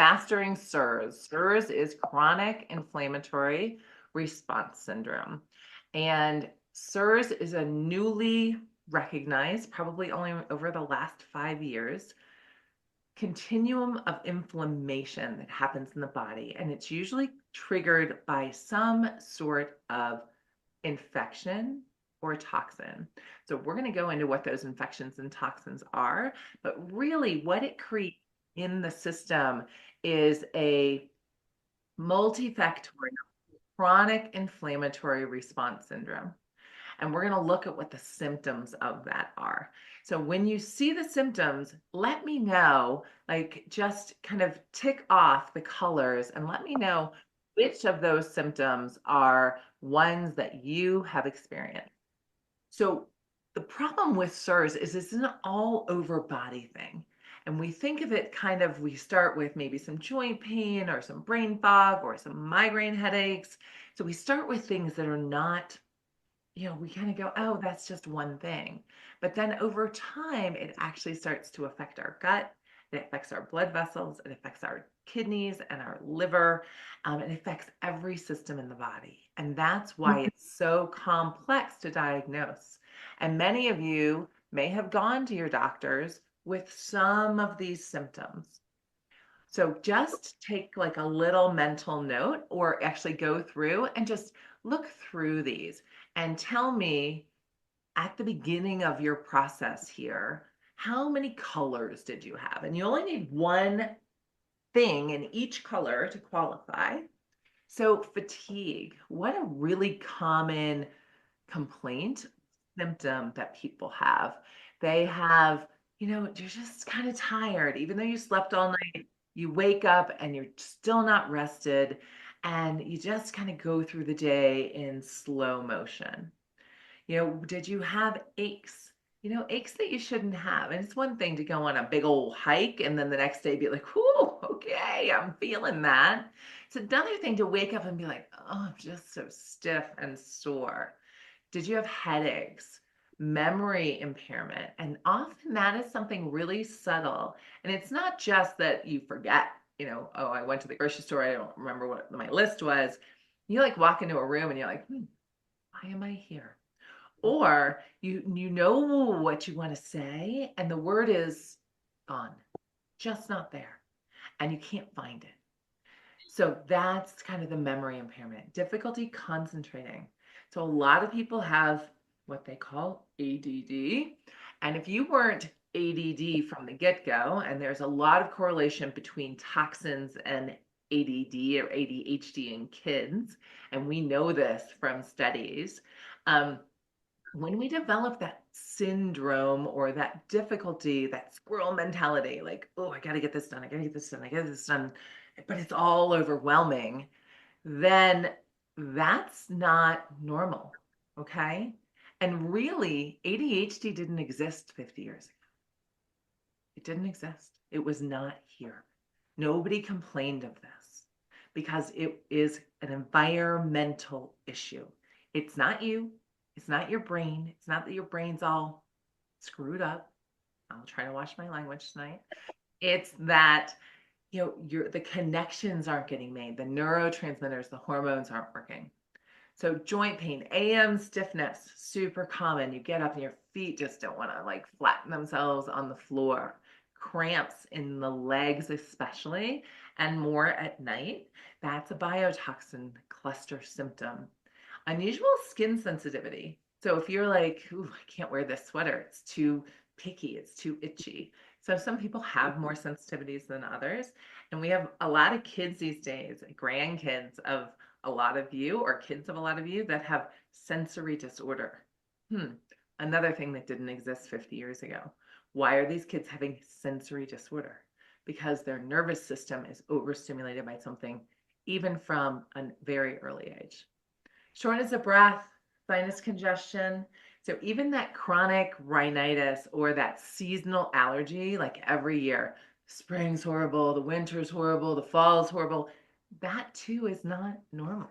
mastering Cirs. Cirs is chronic inflammatory response syndrome. And Cirs is a newly recognized, probably only over the last 5 years, continuum of inflammation that happens in the body. And it's usually triggered by some sort of infection or toxin. So we're going to go into what those infections and toxins are, but really what it creates in the system is a multifactorial chronic inflammatory response syndrome. And we're going to look at what the symptoms of that are. So when you see the symptoms, let me know, like just kind of tick off the colors and let me know which of those symptoms are ones that you have experienced. So the problem with Cirs is it's an all over body thing. And we think of it kind of, we start with maybe some joint pain or some brain fog or some migraine headaches. So we start with things that are not, we kind of go, oh, that's just one thing. But then over time, it actually starts to affect our gut. It affects our blood vessels. It affects our kidneys and our liver. It affects every system in the body. And that's why it's so complex to diagnose. And many of you may have gone to your doctors with some of these symptoms. So just take like a little mental note or actually go through and just look through these and tell me at the beginning of your process here, how many colors did you have? And you only need one thing in each color to qualify. So fatigue, what a really common complaint, symptom that people have. They have, you're just kind of tired, even though you slept all night, you wake up and you're still not rested, and you just kind of go through the day in slow motion. Did you have aches? Aches that you shouldn't have. And it's one thing to go on a big old hike and then the next day be like, whoo, okay, I'm feeling that. It's another thing to wake up and be like, oh, I'm just so stiff and sore. Did you have headaches? Memory impairment? And often that is something really subtle. And it's not just that you forget, oh, I went to the grocery store, I don't remember what my list was. You like walk into a room and you're like, why am I here? Or you know what you want to say, and the word is gone, just not there, and you can't find it. So that's kind of the memory impairment, difficulty concentrating. So a lot of people have what they call ADD. And if you weren't ADD from the get-go, and there's a lot of correlation between toxins and ADD or ADHD in kids, and we know this from studies, when we develop that syndrome or that difficulty, that squirrel mentality, like, oh, I got to get this done, I got to get this done, I got to get this done, but it's all overwhelming, then that's not normal. Okay. And really, ADHD didn't exist 50 years ago. It didn't exist. It was not here. Nobody complained of this because it is an environmental issue. It's not you. It's not your brain. It's not that your brain's all screwed up. I'll try to watch my language tonight. It's that the connections aren't getting made, the neurotransmitters, the hormones aren't working. So joint pain, AM stiffness, super common. You get up and your feet just don't want to like flatten themselves on the floor. Cramps in the legs especially, and more at night. That's a biotoxin cluster symptom. Unusual skin sensitivity. So if you're like, ooh, I can't wear this sweater, it's too picky, it's too itchy. So some people have more sensitivities than others. And we have a lot of kids these days, grandkids of a lot of you or kids of a lot of you that have sensory disorder. Another thing that didn't exist 50 years ago. Why are these kids having sensory disorder? Because their nervous system is overstimulated by something, even from a very early age. Shortness of breath, sinus congestion. So even that chronic rhinitis or that seasonal allergy, like every year, spring's horrible, the winter's horrible, the fall's horrible, that too is not normal.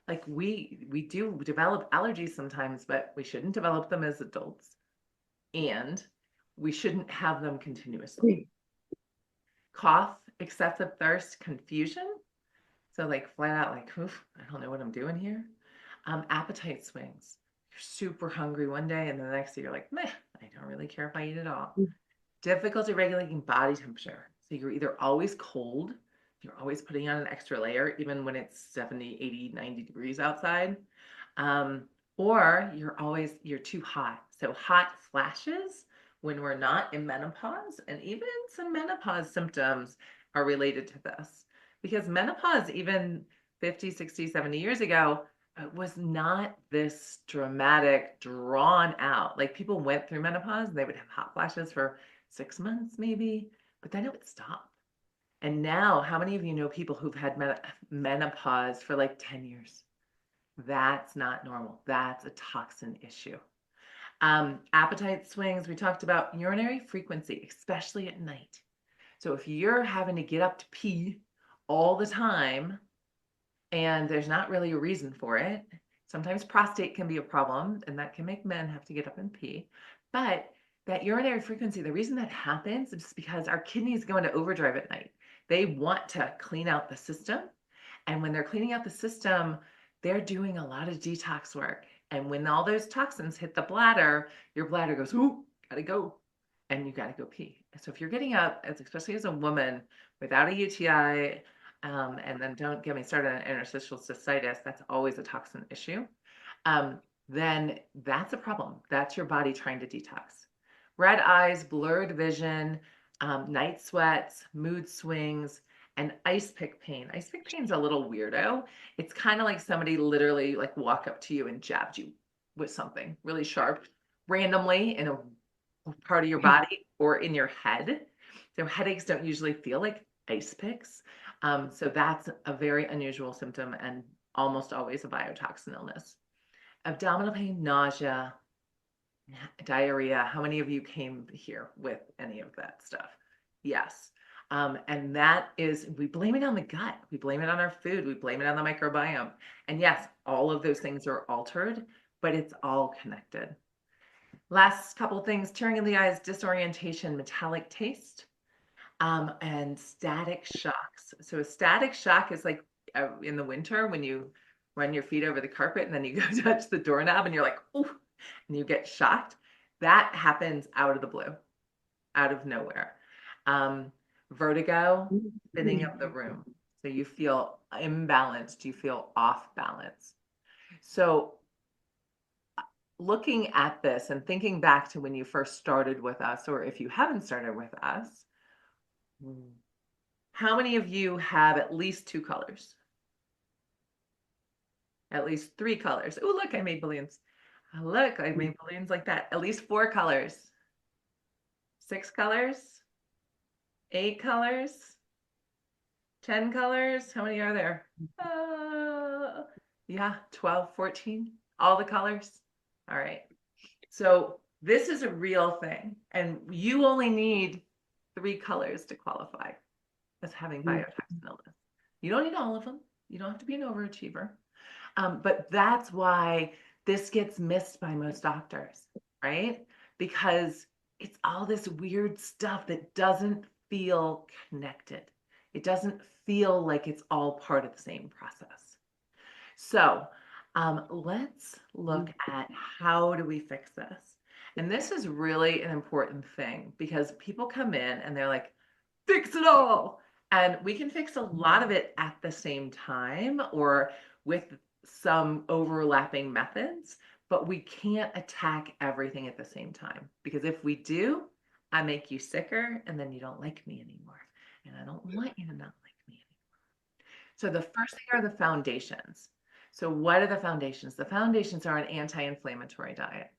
Like we do develop allergies sometimes, but we shouldn't develop them as adults. And we shouldn't have them continuously. Cough excessive thirst, confusion. So like flat out, like, oof, I don't know what I'm doing here. Appetite swings. You're super hungry one day, and the next day you're like, meh, I don't really care if I eat at all. Difficulty regulating body temperature. So you're either always cold, you're always putting on an extra layer, even when it's 70, 80, 90 degrees outside. Um, or you're too hot. So hot flashes when we're not in menopause, and even some menopause symptoms are related to this. Because menopause, even 50, 60, 70 years ago, was not this dramatic, drawn out. Like people went through menopause and they would have hot flashes for 6 months maybe, but then it would stop. And now, how many of you know people who've had menopause for like 10 years? That's not normal. That's a toxin issue. Appetite swings, we talked about urinary frequency, especially at night. So if you're having to get up to pee all the time and there's not really a reason for it, sometimes prostate can be a problem and that can make men have to get up and pee. But that urinary frequency, the reason that happens is because our kidneys go into overdrive at night. They want to clean out the system. And when they're cleaning out the system, they're doing a lot of detox work. And when all those toxins hit the bladder, your bladder goes, ooh, gotta go. And you gotta go pee. So if you're getting up, especially as a woman without a UTI, and then don't get me started on interstitial cystitis, that's always a toxin issue, then that's a problem. That's your body trying to detox. Red eyes, blurred vision, night sweats, mood swings, and ice pick pain. Ice pick pain is a little weirdo. It's kind of like somebody literally like walk up to you and jabbed you with something really sharp randomly in a part of your body or in your head. So headaches don't usually feel like ice picks. So that's a very unusual symptom and almost always a biotoxin illness. Abdominal pain, nausea, diarrhea. How many of you came here with any of that stuff? Yes. And that is, we blame it on the gut. We blame it on our food. We blame it on the microbiome. And yes, all of those things are altered, but it's all connected. Last couple of things, tearing in the eyes, disorientation, metallic taste, and static shocks. So a static shock is like in the winter when you run your feet over the carpet and then you go touch the doorknob and you're like, oh, and you get shocked. That happens out of the blue, out of nowhere. Vertigo, spinning of the room. So you feel imbalanced, you feel off balance. So looking at this and thinking back to when you first started with us, or if you haven't started with us, how many of you have at least 2 colors? At least 3 colors. Oh, look, I made balloons. Look, I made balloons like that. At least 4 colors. 6 colors? 8 colors? 10 colors? How many are there? Yeah, 12, 14, all the colors. All right. So this is a real thing. And you only need 3 colors to qualify as having biotoxin illness. You don't need all of them. You don't have to be an overachiever. But that's why this gets missed by most doctors, right? Because it's all this weird stuff that doesn't feel connected. It doesn't feel like it's all part of the same process. So let's look at how do we fix this? And this is really an important thing because people come in and they're like, fix it all. And we can fix a lot of it at the same time or with some overlapping methods, but we can't attack everything at the same time. Because if we do, I make you sicker and then you don't like me anymore. And I don't want you to not like me anymore. So the first thing are the foundations. So what are the foundations? The foundations are an anti-inflammatory diet.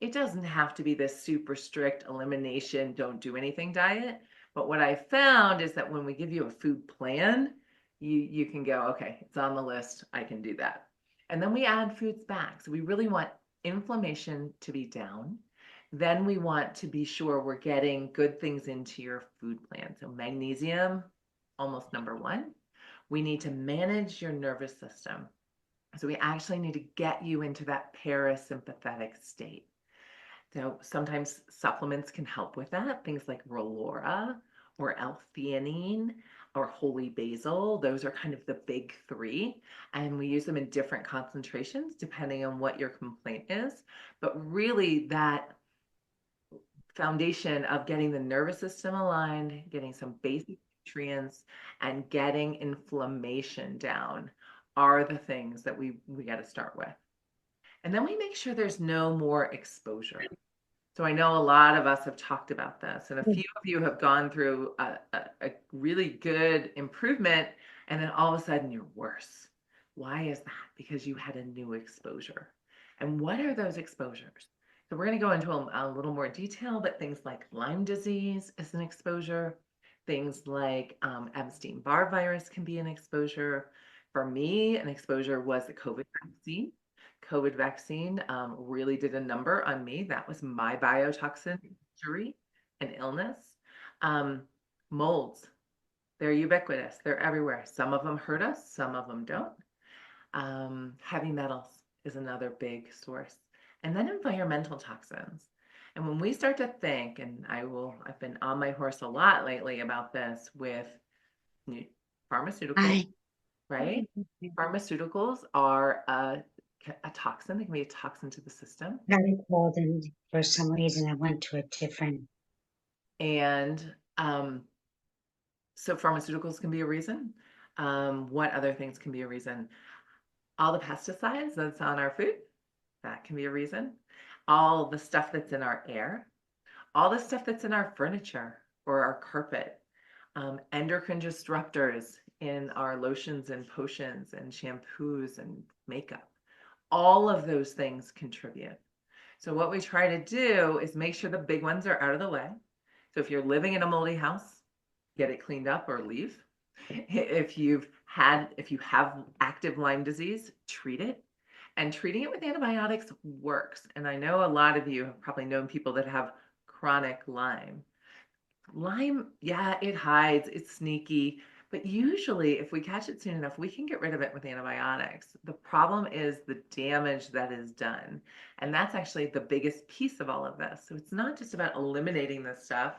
It doesn't have to be this super strict elimination, don't do anything diet. But what I found is that when we give you a food plan, you can go, okay, it's on the list, I can do that. And then we add foods back. So we really want inflammation to be down. Then we want to be sure we're getting good things into your food plan. So magnesium, almost number 1. We need to manage your nervous system. So we actually need to get you into that parasympathetic state. So sometimes supplements can help with that, things like Relora or L-theanine. or holy basil. Those are kind of the big three, and we use them in different concentrations depending on what your complaint is. But really, that foundation of getting the nervous system aligned, getting some basic nutrients, and getting inflammation down are the things that we got to start with. And then we make sure there's no more exposure. So I know a lot of us have talked about this, and a few of you have gone through a really good improvement, and then all of a sudden you're worse. Why is that? Because you had a new exposure. And what are those exposures? So we're going to go into a little more detail, but things like Lyme disease is an exposure. Things like Epstein-Barr virus can be an exposure. For me, an exposure was the COVID vaccine. COVID vaccine really did a number on me. That was my biotoxin injury and illness. Molds, they're ubiquitous. They're everywhere. Some of them hurt us, some of them don't. Heavy metals is another big source. And then environmental toxins. And when we start to think, and I've been on my horse a lot lately about this with pharmaceuticals, right? Pharmaceuticals are a toxin. They can be a toxin to the system. I recalled, and for some reason I went to a different. And so pharmaceuticals can be a reason. What other things can be a reason? All the pesticides that's on our food, that can be a reason. All the stuff that's in our air, all the stuff that's in our furniture or our carpet, endocrine disruptors in our lotions and potions and shampoos and makeup. All of those things contribute. So what we try to do is make sure the big ones are out of the way. So if you're living in a moldy house, get it cleaned up or leave. If you have active Lyme disease, treat it. And treating it with antibiotics works. And I know a lot of you have probably known people that have chronic Lyme. Lyme, yeah, it hides, it's sneaky, but usually if we catch it soon enough, we can get rid of it with antibiotics. The problem is the damage that is done. And that's actually the biggest piece of all of this. So it's not just about eliminating this stuff.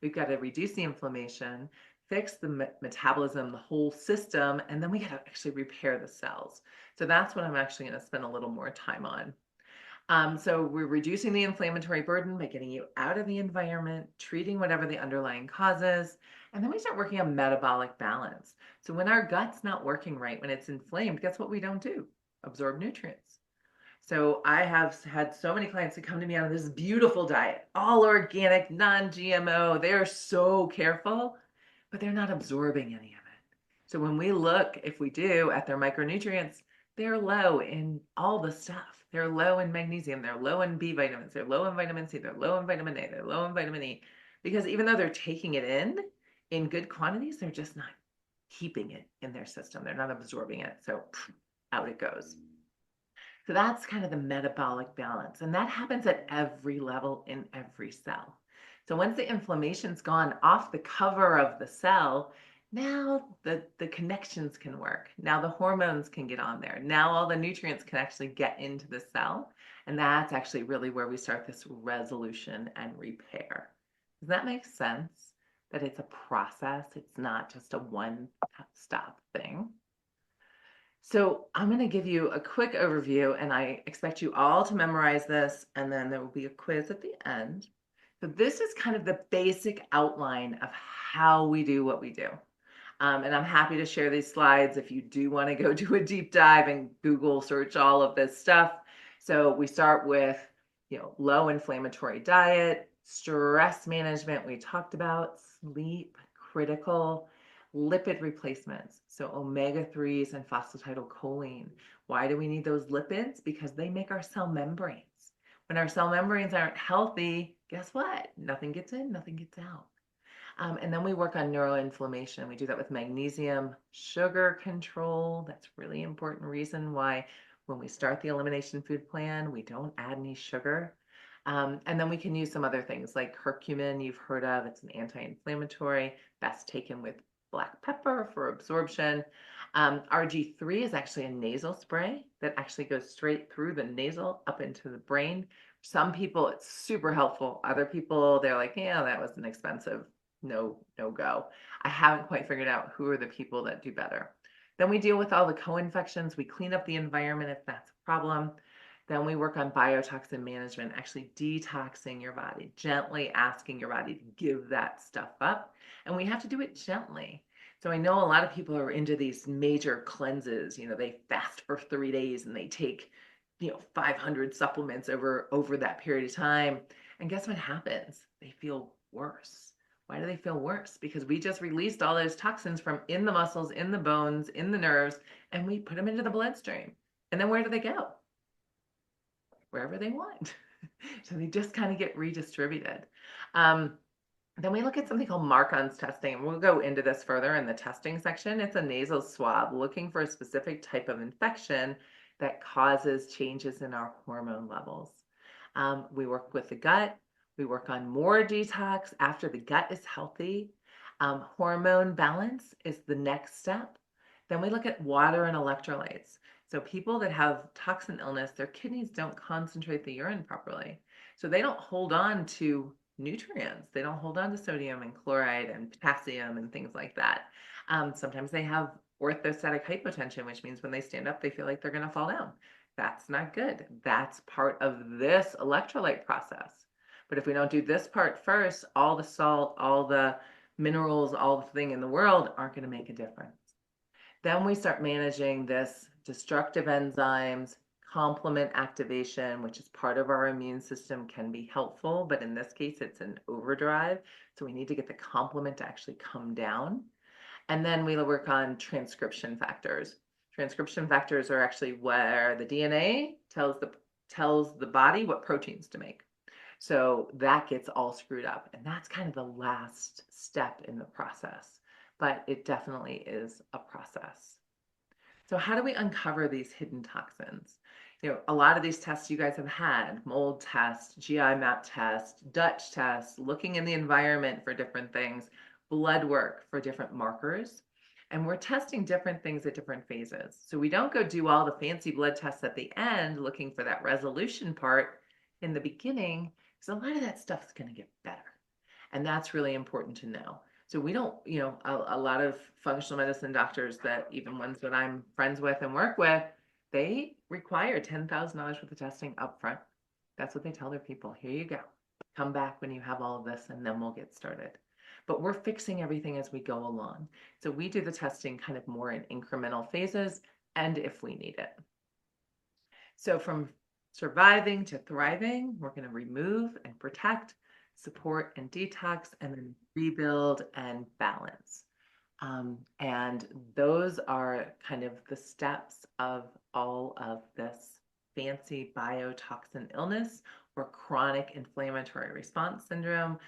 We've got to reduce the inflammation, fix the metabolism, the whole system, and then we got to actually repair the cells. So that's what I'm actually going to spend a little more time on. So we're reducing the inflammatory burden by getting you out of the environment, treating whatever the underlying cause is, and then we start working on metabolic balance. So when our gut's not working right, when it's inflamed, guess what we don't do? Absorb nutrients. So I have had so many clients that come to me on this beautiful diet, all organic, non-GMO. They're so careful, but they're not absorbing any of it. So when we look, if we do, at their micronutrients, they're low in all the stuff. They're low in magnesium, they're low in B vitamins, they're low in vitamin C, they're low in vitamin A, they're low in vitamin E. Because even though they're taking it in good quantities, they're just not keeping it in their system. They're not absorbing it. So out it goes. So that's kind of the metabolic balance. And that happens at every level in every cell. So once the inflammation's gone off the cover of the cell, now the connections can work. Now the hormones can get on there. Now all the nutrients can actually get into the cell. And that's actually really where we start this resolution and repair. Does that make sense? That it's a process. It's not just a one-stop thing. So I'm going to give you a quick overview, and I expect you all to memorize this, and then there will be a quiz at the end. So this is kind of the basic outline of how we do what we do. And I'm happy to share these slides if you do want to go do a deep dive and Google search all of this stuff. So we start with, low inflammatory diet, stress management we talked about, sleep, critical, lipid replacements. So omega-3s and phosphatidylcholine. Why do we need those lipids? Because they make our cell membranes. When our cell membranes aren't healthy, guess what? Nothing gets in, nothing gets out. And then we work on neuroinflammation. We do that with magnesium, sugar control. That's really important reason why when we start the elimination food plan, we don't add any sugar. And then we can use some other things like curcumin you've heard of. It's an anti-inflammatory, best taken with black pepper for absorption. RG3 is actually a nasal spray that actually goes straight through the nasal up into the brain. Some people, it's super helpful. Other people, they're like, yeah, that was an expensive no go. I haven't quite figured out who are the people that do better. Then we deal with all the co-infections. We clean up the environment if that's a problem. Then we work on biotoxin management, actually detoxing your body, gently asking your body to give that stuff up. And we have to do it gently. So I know a lot of people are into these major cleanses. They fast for 3 days and they take, 500 supplements over that period of time. And guess what happens? They feel worse. Why do they feel worse? Because we just released all those toxins from in the muscles, in the bones, in the nerves, and we put them into the bloodstream. And then where do they go? Wherever they want. So they just kind of get redistributed. Then we look at something called Marcon's testing, and we'll go into this further in the testing section. It's a nasal swab looking for a specific type of infection that causes changes in our hormone levels. We work with the gut. We work on more detox after the gut is healthy. Hormone balance is the next step. Then we look at water and electrolytes. So people that have toxin illness, their kidneys don't concentrate the urine properly. So they don't hold on to nutrients. They don't hold on to sodium and chloride and potassium and things like that. Sometimes they have orthostatic hypotension, which means when they stand up, they feel like they're going to fall down. That's not good. That's part of this electrolyte process. But if we don't do this part first, all the salt, all the minerals, all the thing in the world aren't going to make a difference. Then we start managing this destructive enzymes, complement activation, which is part of our immune system, can be helpful, but in this case, it's an overdrive. So we need to get the complement to actually come down. And then we work on transcription factors. Transcription factors are actually where the DNA tells the body what proteins to make. So that gets all screwed up. And that's kind of the last step in the process. But it definitely is a process. So how do we uncover these hidden toxins? A lot of these tests you guys have had, mold test, GI map test, Dutch test, looking in the environment for different things, blood work for different markers. And we're testing different things at different phases. So we don't go do all the fancy blood tests at the end looking for that resolution part in the beginning, because a lot of that stuff is going to get better. And that's really important to know. So we don't, a lot of functional medicine doctors, that even ones that I'm friends with and work with, they require $10,000 worth of testing up front. That's what they tell their people. Here you go. Come back when you have all of this and then we'll get started. But we're fixing everything as we go along. So we do the testing kind of more in incremental phases and if we need it. So from surviving to thriving, we're going to remove and protect, support and detox, and then rebuild and balance. And those are kind of the steps of all of this fancy biotoxin illness or chronic inflammatory response syndrome.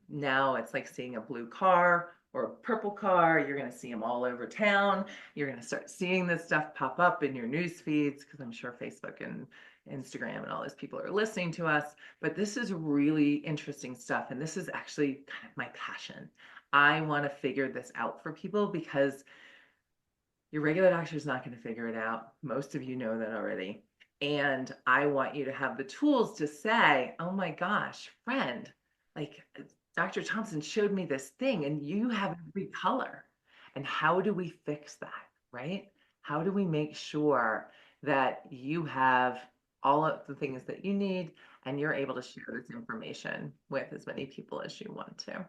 Now it's like seeing a blue car or a purple car. You're going to see them all over town. You're going to start seeing this stuff pop up in your news feeds, because I'm sure Facebook and Instagram and all those people are listening to us. But this is really interesting stuff. And this is actually kind of my passion. I want to figure this out for people, because your regular doctor is not going to figure it out. Most of you know that already. And I want you to have the tools to say, oh my gosh, friend, like Dr. Thompson showed me this thing and you have every color. And how do we fix that, right? How do we make sure that you have all of the things that you need and you're able to share this information with as many people as you want to?